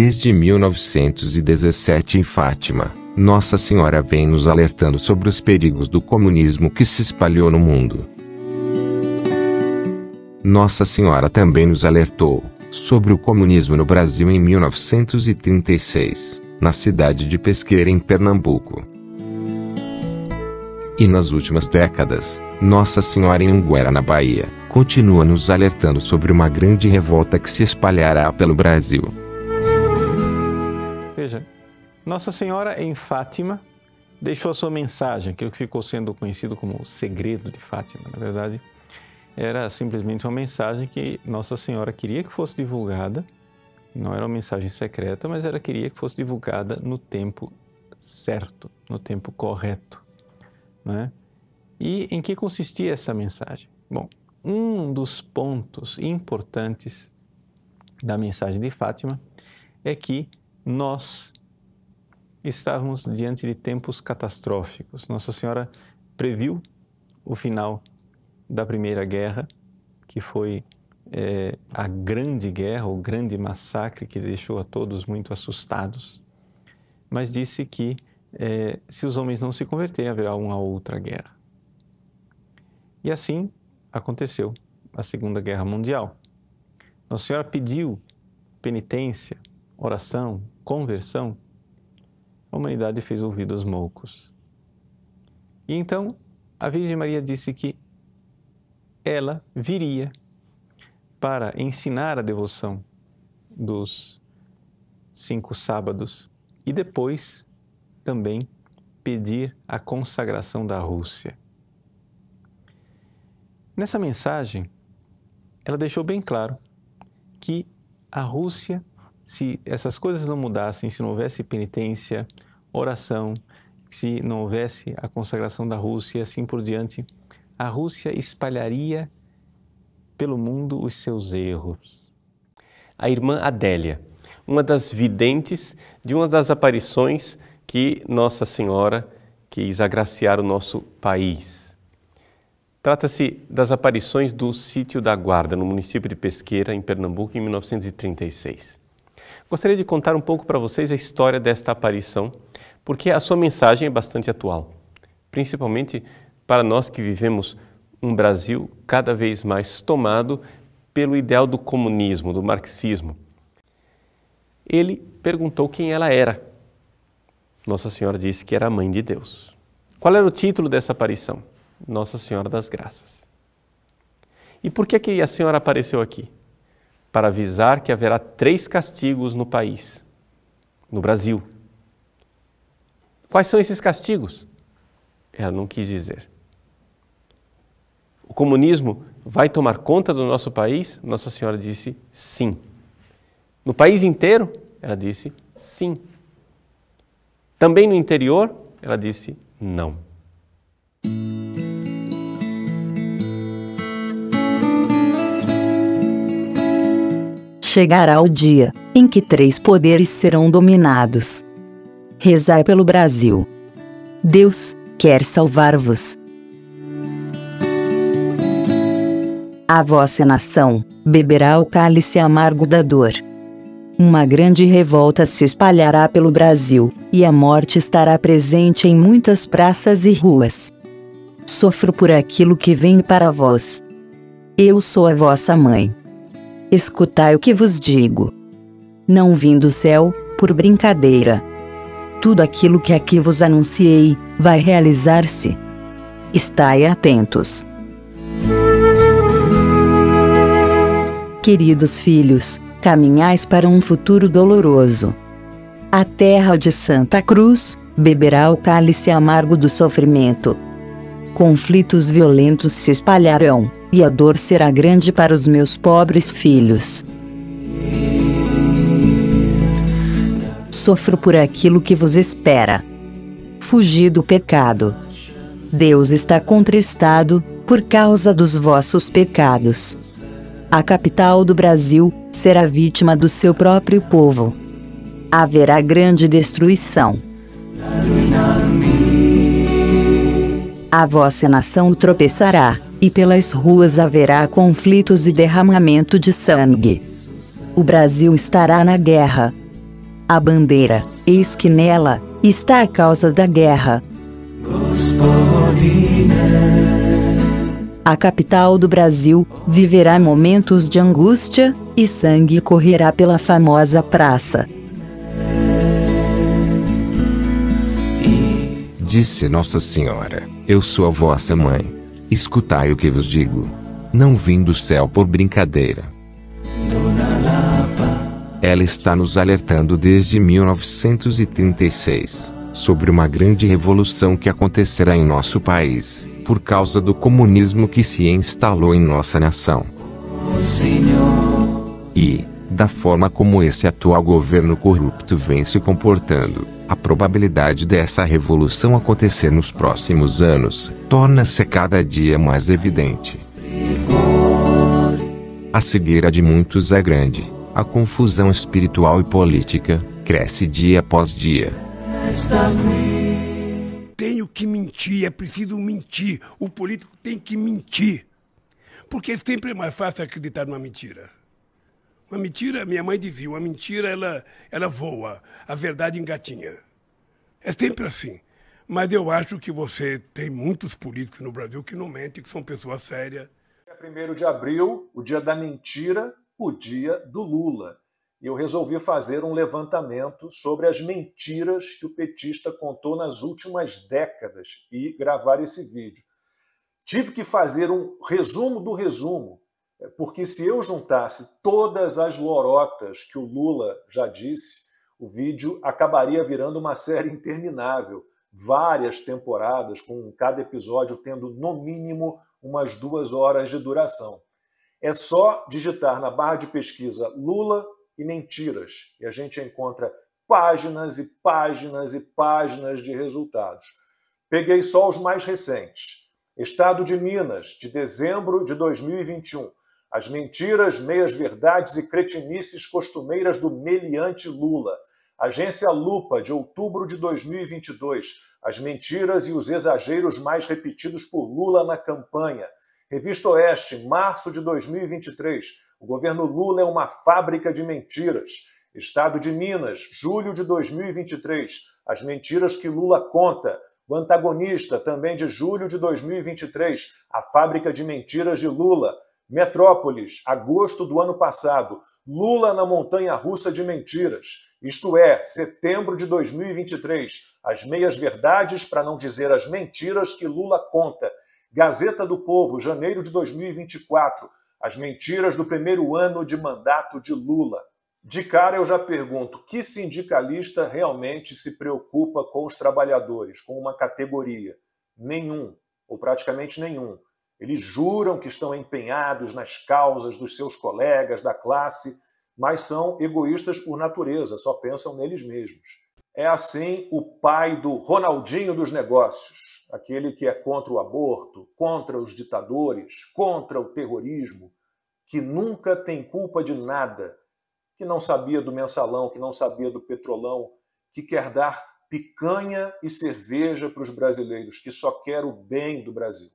Desde 1917 em Fátima, Nossa Senhora vem nos alertando sobre os perigos do comunismo que se espalhou no mundo. Nossa Senhora também nos alertou sobre o comunismo no Brasil em 1936, na cidade de Pesqueira, em Pernambuco. E nas últimas décadas, Nossa Senhora em Anguera, na Bahia, continua nos alertando sobre uma grande revolta que se espalhará pelo Brasil. Veja, Nossa Senhora em Fátima deixou a sua mensagem, aquilo que ficou sendo conhecido como o segredo de Fátima. Na verdade, era simplesmente uma mensagem que Nossa Senhora queria que fosse divulgada. Não era uma mensagem secreta, mas ela queria que fosse divulgada no tempo certo, no tempo correto, né? E em que consistia essa mensagem? Bom, um dos pontos importantes da mensagem de Fátima é que nós estávamos diante de tempos catastróficos. Nossa Senhora previu o final da Primeira Guerra, que foi a grande guerra, o grande massacre que deixou a todos muito assustados, mas disse que se os homens não se converterem, haverá uma outra guerra. E assim aconteceu a Segunda Guerra Mundial. Nossa Senhora pediu penitência, oração, conversão. A humanidade fez ouvidos moucos. E então a Virgem Maria disse que ela viria para ensinar a devoção dos 5 sábados e depois também pedir a consagração da Rússia. Nessa mensagem, ela deixou bem claro que a Rússia, se essas coisas não mudassem, se não houvesse penitência, oração, se não houvesse a consagração da Rússia e assim por diante, a Rússia espalharia pelo mundo os seus erros. A irmã Adélia, uma das videntes de uma das aparições que Nossa Senhora quis agraciar o nosso país. Trata-se das aparições do Sítio da Guarda, no município de Pesqueira, em Pernambuco, em 1936. Gostaria de contar um pouco para vocês a história desta aparição, porque a sua mensagem é bastante atual, principalmente para nós que vivemos um Brasil cada vez mais tomado pelo ideal do comunismo, do marxismo. Ele perguntou quem ela era. Nossa Senhora disse que era a Mãe de Deus. Qual era o título dessa aparição? Nossa Senhora das Graças. E por que a Senhora apareceu aqui? Para avisar que haverá 3 castigos no país, no Brasil. Quais são esses castigos? Ela não quis dizer. O comunismo vai tomar conta do nosso país? Nossa Senhora disse sim. No país inteiro? Ela disse sim. Também no interior? Ela disse não. Chegará o dia em que 3 poderes serão dominados. Rezai pelo Brasil. Deus quer salvar-vos. A vossa nação beberá o cálice amargo da dor. Uma grande revolta se espalhará pelo Brasil, e a morte estará presente em muitas praças e ruas. Sofro por aquilo que vem para vós. Eu sou a vossa mãe. Escutai o que vos digo. Não vim do céu, por brincadeira. Tudo aquilo que aqui vos anunciei, vai realizar-se. Estai atentos. Queridos filhos, caminhais para um futuro doloroso. A terra de Santa Cruz beberá o cálice amargo do sofrimento. Conflitos violentos se espalharão, e a dor será grande para os meus pobres filhos. Sofro por aquilo que vos espera. Fugi do pecado. Deus está contristado por causa dos vossos pecados. A capital do Brasil será vítima do seu próprio povo. Haverá grande destruição. A vossa nação tropeçará, e pelas ruas haverá conflitos e derramamento de sangue. O Brasil estará na guerra. a bandeira, eis que nela está a causa da guerra. A capital do Brasil viverá momentos de angústia, e sangue correrá pela famosa praça. Disse Nossa Senhora: Eu sou a vossa mãe. Escutai o que vos digo. Não vim do céu por brincadeira. Ela está nos alertando desde 1936 sobre uma grande revolução que acontecerá em nosso país, por causa do comunismo que se instalou em nossa nação. E, da forma como esse atual governo corrupto vem se comportando, a probabilidade dessa revolução acontecer nos próximos anos torna-se cada dia mais evidente. A cegueira de muitos é grande, a confusão espiritual e política cresce dia após dia. Tenho que mentir, é preciso mentir. O político tem que mentir. Porque sempre é mais fácil acreditar numa mentira. Uma mentira, minha mãe dizia, uma mentira ela voa, a verdade engatinha. É sempre assim. Mas eu acho que você tem muitos políticos no Brasil que não mentem, que são pessoas sérias. É 1º de abril, o dia da mentira, o dia do Lula. E eu resolvi fazer um levantamento sobre as mentiras que o petista contou nas últimas décadas e gravar esse vídeo. Tive que fazer um resumo do resumo, porque se eu juntasse todas as lorotas que o Lula já disse, o vídeo acabaria virando uma série interminável, várias temporadas, com cada episódio tendo no mínimo umas 2 horas de duração. É só digitar na barra de pesquisa Lula e mentiras, e a gente encontra páginas e páginas e páginas de resultados. Peguei só os mais recentes. Estado de Minas, de dezembro de 2021. As mentiras, meias-verdades e cretinices costumeiras do meliante Lula. Agência Lupa, de outubro de 2022. As mentiras e os exageros mais repetidos por Lula na campanha. Revista Oeste, março de 2023. O governo Lula é uma fábrica de mentiras. Estado de Minas, julho de 2023. As mentiras que Lula conta. O Antagonista, também de julho de 2023. A fábrica de mentiras de Lula. Metrópolis, agosto do ano passado. Lula na montanha-russa de mentiras. Isto é, setembro de 2023. As meias-verdades, para não dizer as mentiras que Lula conta. Gazeta do Povo, janeiro de 2024. As mentiras do primeiro ano de mandato de Lula. De cara eu já pergunto, que sindicalista realmente se preocupa com os trabalhadores, com uma categoria? Nenhum, ou praticamente nenhum. Eles juram que estão empenhados nas causas dos seus colegas, da classe, mas são egoístas por natureza, só pensam neles mesmos. É assim o pai do Ronaldinho dos negócios, aquele que é contra o aborto, contra os ditadores, contra o terrorismo, que nunca tem culpa de nada, que não sabia do mensalão, que não sabia do petrolão, que quer dar picanha e cerveja para os brasileiros, que só quer o bem do Brasil.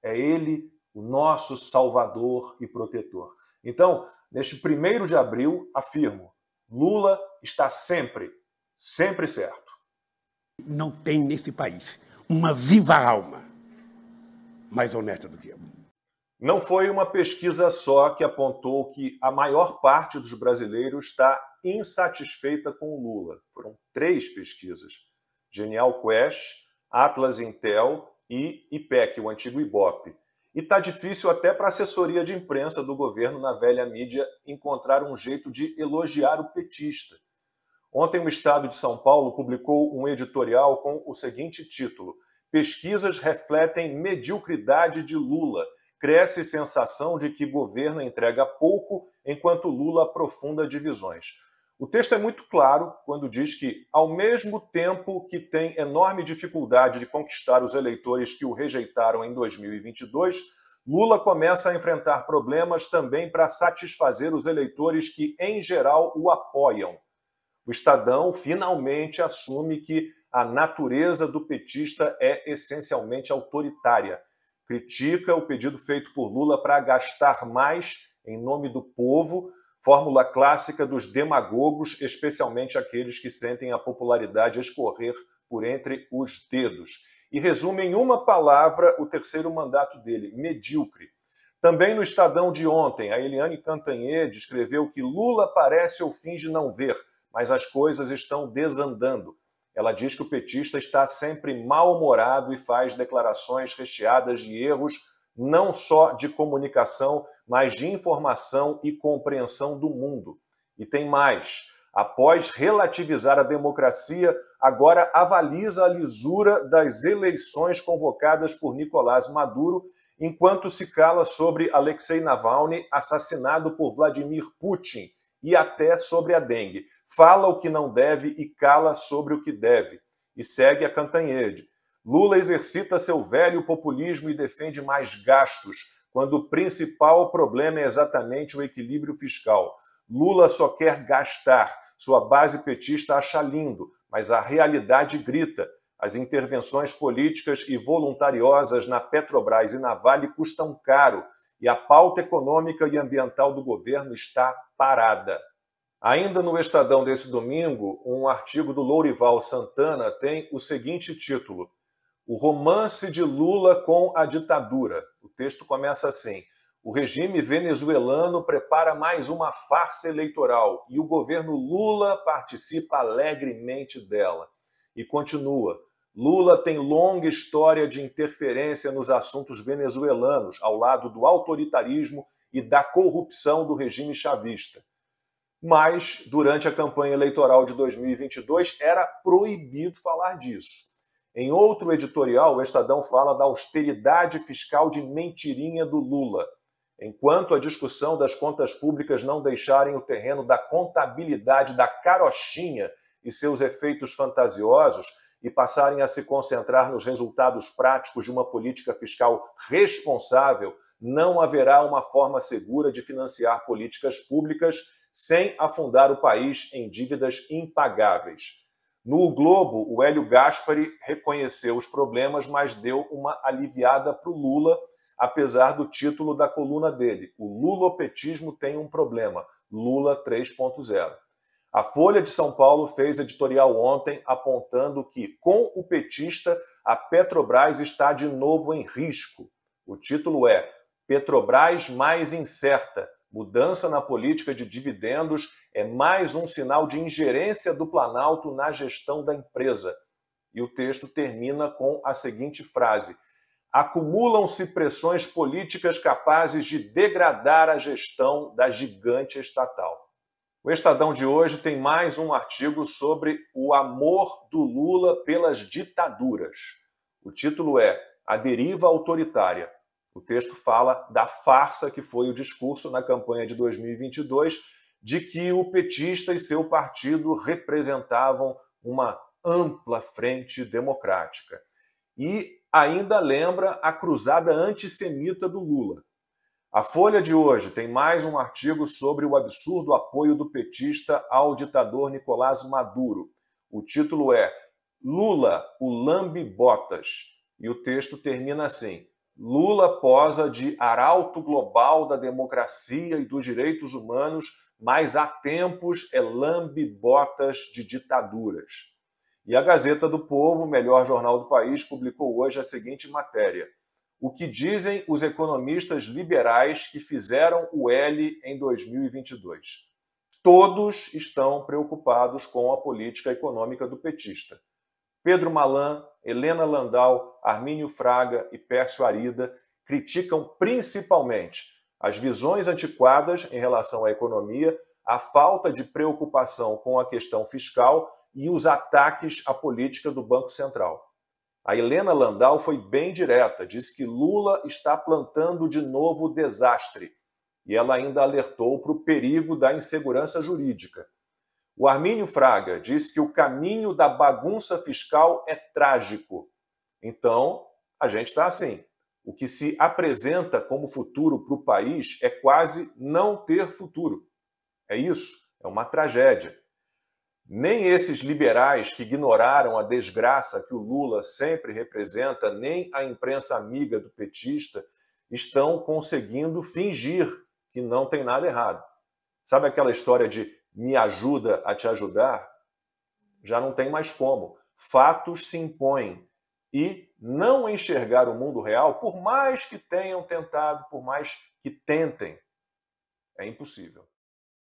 É ele o nosso salvador e protetor. Então, neste 1º de abril, afirmo, Lula está sempre certo. Não tem nesse país uma viva alma mais honesta do que eu. Não foi uma pesquisa só que apontou que a maior parte dos brasileiros está insatisfeita com o Lula. Foram 3 pesquisas. Genial Quest, Atlas Intel e IPEC, o antigo Ibope. E está difícil até para a assessoria de imprensa do governo na velha mídia encontrar um jeito de elogiar o petista. Ontem o Estado de São Paulo publicou um editorial com o seguinte título: Pesquisas refletem mediocridade de Lula. Cresce sensação de que governo entrega pouco enquanto Lula aprofunda divisões. O texto é muito claro quando diz que, ao mesmo tempo que tem enorme dificuldade de conquistar os eleitores que o rejeitaram em 2022, Lula começa a enfrentar problemas também para satisfazer os eleitores que, em geral, o apoiam. O Estadão finalmente assume que a natureza do petista é essencialmente autoritária. Critica o pedido feito por Lula para gastar mais em nome do povo, fórmula clássica dos demagogos, especialmente aqueles que sentem a popularidade escorrer por entre os dedos. E resume em uma palavra o terceiro mandato dele: medíocre. Também no Estadão de ontem, a Eliane Cantanhede escreveu que Lula parece ou finge não ver, mas as coisas estão desandando. Ela diz que o petista está sempre mal-humorado e faz declarações recheadas de erros, não só de comunicação, mas de informação e compreensão do mundo. E tem mais. Após relativizar a democracia, agora avaliza a lisura das eleições convocadas por Nicolás Maduro, enquanto se cala sobre Alexei Navalny, assassinado por Vladimir Putin, e até sobre a dengue. Fala o que não deve e cala sobre o que deve. E segue a Cantanhede. Lula exercita seu velho populismo e defende mais gastos, quando o principal problema é exatamente o equilíbrio fiscal. Lula só quer gastar. Sua base petista acha lindo, mas a realidade grita. As intervenções políticas e voluntariosas na Petrobras e na Vale custam caro, e a pauta econômica e ambiental do governo está parada. Ainda no Estadão desse domingo, um artigo do Lourival Santana tem o seguinte título: O romance de Lula com a ditadura. O texto começa assim: o regime venezuelano prepara mais uma farsa eleitoral e o governo Lula participa alegremente dela. E continua: Lula tem longa história de interferência nos assuntos venezuelanos, ao lado do autoritarismo e da corrupção do regime chavista. Mas, durante a campanha eleitoral de 2022, era proibido falar disso. Em outro editorial, o Estadão fala da austeridade fiscal de mentirinha do Lula. Enquanto a discussão das contas públicas não deixarem o terreno da contabilidade da carochinha e seus efeitos fantasiosos, e passarem a se concentrar nos resultados práticos de uma política fiscal responsável, não haverá uma forma segura de financiar políticas públicas sem afundar o país em dívidas impagáveis. No O Globo, o Hélio Gaspari reconheceu os problemas, mas deu uma aliviada para o Lula, apesar do título da coluna dele: O lulopetismo tem um problema, Lula 3.0. A Folha de São Paulo fez editorial ontem apontando que, com o petista, a Petrobras está de novo em risco. O título é Petrobras mais incerta. Mudança na política de dividendos é mais um sinal de ingerência do Planalto na gestão da empresa. E o texto termina com a seguinte frase: acumulam-se pressões políticas capazes de degradar a gestão da gigante estatal. O Estadão de hoje tem mais um artigo sobre o amor do Lula pelas ditaduras. O título é A Deriva Autoritária. O texto fala da farsa que foi o discurso na campanha de 2022 de que o petista e seu partido representavam uma ampla frente democrática. E ainda lembra a cruzada antissemita do Lula. A Folha de hoje tem mais um artigo sobre o absurdo apoio do petista ao ditador Nicolás Maduro. O título é Lula, o lambe-botas. E o texto termina assim: Lula posa de arauto global da democracia e dos direitos humanos, mas há tempos é lambe-botas de ditaduras. E a Gazeta do Povo, o melhor jornal do país, publicou hoje a seguinte matéria: o que dizem os economistas liberais que fizeram o L em 2022? Todos estão preocupados com a política econômica do petista. Pedro Malan, Helena Landau, Armínio Fraga e Pércio Arida criticam principalmente as visões antiquadas em relação à economia, a falta de preocupação com a questão fiscal e os ataques à política do Banco Central. A Helena Landau foi bem direta, disse que Lula está plantando de novo desastre. E ela ainda alertou para o perigo da insegurança jurídica. O Armínio Fraga disse que o caminho da bagunça fiscal é trágico. Então, a gente está assim. O que se apresenta como futuro para o país é quase não ter futuro. É isso, é uma tragédia. Nem esses liberais que ignoraram a desgraça que o Lula sempre representa, nem a imprensa amiga do petista, estão conseguindo fingir que não tem nada errado. Sabe aquela história de me ajuda a te ajudar? Já não tem mais como. Fatos se impõem. E não enxergar o mundo real, por mais que tenham tentado, por mais que tentem, é impossível.